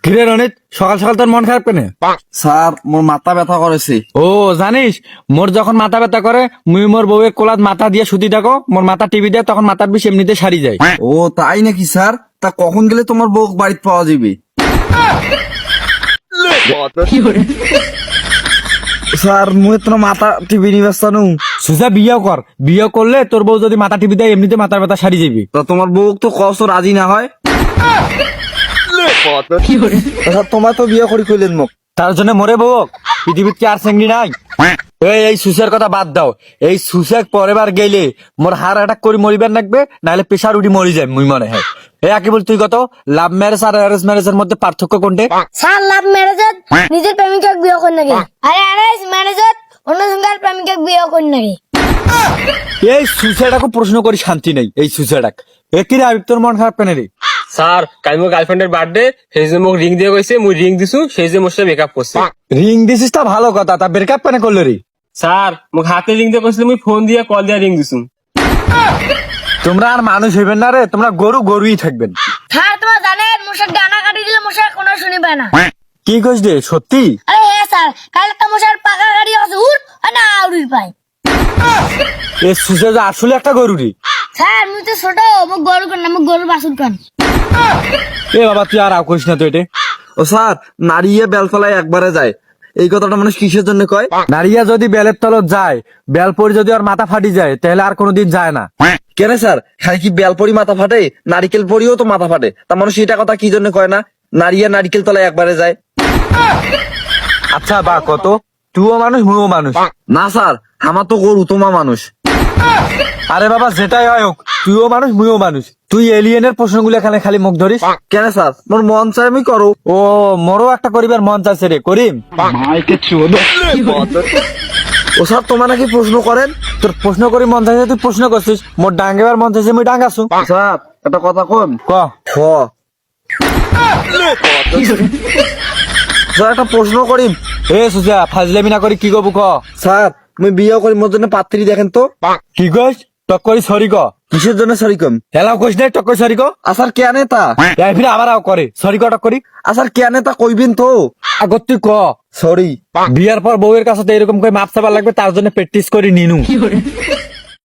কিরে রনিত, সকাল সকাল তোর মন খারাপ কেন? স্যার মোর মাথা ব্যথা করেছে। ও জানিস, মোর যখন মাথা ব্যথা করে মুই মোর বউয়ের কোলাত মাথা দিয়ে সুতি থাকো, মোর মাথা টিভি দেয়, তখন মাথার বিষ এমনিতে সারি যায়। ও তাই নাকি স্যার? তা কখন গেলে তোমার বউ বাড়িতে পাওয়া যাবে? স্যার মুই তোমার মাথা টিভি নিয়ে ব্যস্ত নু। সুজা বিয়ে কর, বিয়ে করলে তোর বউ যদি মাথা টিভি দেয় এমনিতে মাথার ব্যথা সারি যাবি। তা তোমার বউ তো কষ্ট রাজি না হয়। স্যার তোমার তো বিয়ে করি কইলেন মুখ। তার জন্য মরে বউ পৃথিবীতে কি আর সেঙ্গি নাই? এই সুসের কথা বাদ দাও। এই সুসেক পরেবার গেলে মোর হার অ্যাটাক করে মরিবার লাগবে, নাহলে প্রেশার উঠি মরি যায় মুই মনে হয়। কি বল তুই কত লাভ ম্যারেজ আর অ্যারেঞ্জ ম্যারেজের মধ্যে পার্থক্য কোনটে? স্যার লাভ ম্যারেজত নিজের প্রেমিকাকে বিয়ে করেন নাকি, আর অ্যারেঞ্জ ম্যারেজত অন্য জনকার প্রেমিকাকে বিয়ে করেন নাকি? এই সুসেটাকে প্রশ্ন করি শান্তি নেই। এই সুসেটাক কিরে আবিব, তোর মন খারাপ কেন রে? স্যার কাল মোর গার্লফ্রেন্ডের বার্থডে, সেই যে মোক রিং দিয়ে কইছে, মুই রিং দিছু, সেই যে মোর সাথে মেকআপ করছে। রিং দিছিস তা ভালো কথা, তা ব্রেকআপ কেন করলো রে? স্যার মোক হাতে রিং দিয়ে কইছিল, মুই ফোন দিয়ে কল দিয়ে রিং দিছু। তোমরা আর মানুষ হইবেন না রে, তোমরা গরু গরুই থাকবেন। স্যার তোমার জানেন মশার ডানা কাটি দিলে মশার কোনো শুনিবে না। কি কইস রে সত্যি? আরে হ্যাঁ স্যার, কাল একটা মশার পাকা গাড়ি আছে উঠ আর না উড়ির পাই। এ সুসে যে আসলে একটা গরু রে। স্যার মুই তো ছোট, মোক গরু কেন না, মোক গরু বাসুর কেন। এ বাবা তুই আর কইস না তো এটা। ও স্যার নারিয়ে বেলতলায় একবারে যায়, এই কথাটা মানুষ কিসের জন্য কয়? নারিয়া যদি বেলের তলত যায়, বেল পরে যদি ওর মাথা ফাটি যায়, তাহলে আর কোনোদিন যায় না। কেন স্যার, খালি কি বেলপরি মাথা ফাটে? নারিকেল পরিও তো মাথা ফাটে। তা মানুষ এটা কথা কি জন্য কয় না, নারিয়ে নারিকেল তলায় একবারে যায়? আচ্ছা বা কত, তুইও মানুষ মুইও মানুষ। না স্যার, আমার তো গরু, তোমা মানুষ। আরে বাবা যেটাই হয় হোক, তুইও মানুষ মুইও মানুষ। তুই এলিয়েনের প্রশ্নগুলো এখানে খালি মুখ ধরিস। কেন স্যার, মোর মন চাই আমি করো। ও মোরও একটা করিবার মন চাইছে রে, করিম। ও স্যার তোমার নাকি প্রশ্ন করেন? তোর প্রশ্ন করি মন চাইছে, তুই প্রশ্ন করছিস। মোর ডাঙ্গেবার মন চাইছে, মুই ডাঙ্গাছু। স্যার একটা কথা কোন। ক। হ স্যার একটা প্রশ্ন করিম। এ সুজা ফাজলামি না করি কি কবু ক। স্যার আমি বিয়ে করি, মোর জন্য পাত্রী দেখেন তো। কি কইস? টক করি সরি ক। কিসের জন্য সরি কম? হেলাও কইস নাই, টক করি সরি ক। আসার কে নেতা? এই ফিরে আবার আও করে সরি ক, টক করি। আসার কে নেতা কইবেন তো। আগত তুই ক। সরি। বিয়ার পর বউয়ের কাছে তো এরকম করে মাপ চাবার লাগবে, তার জন্য প্র্যাকটিস করি নিনু।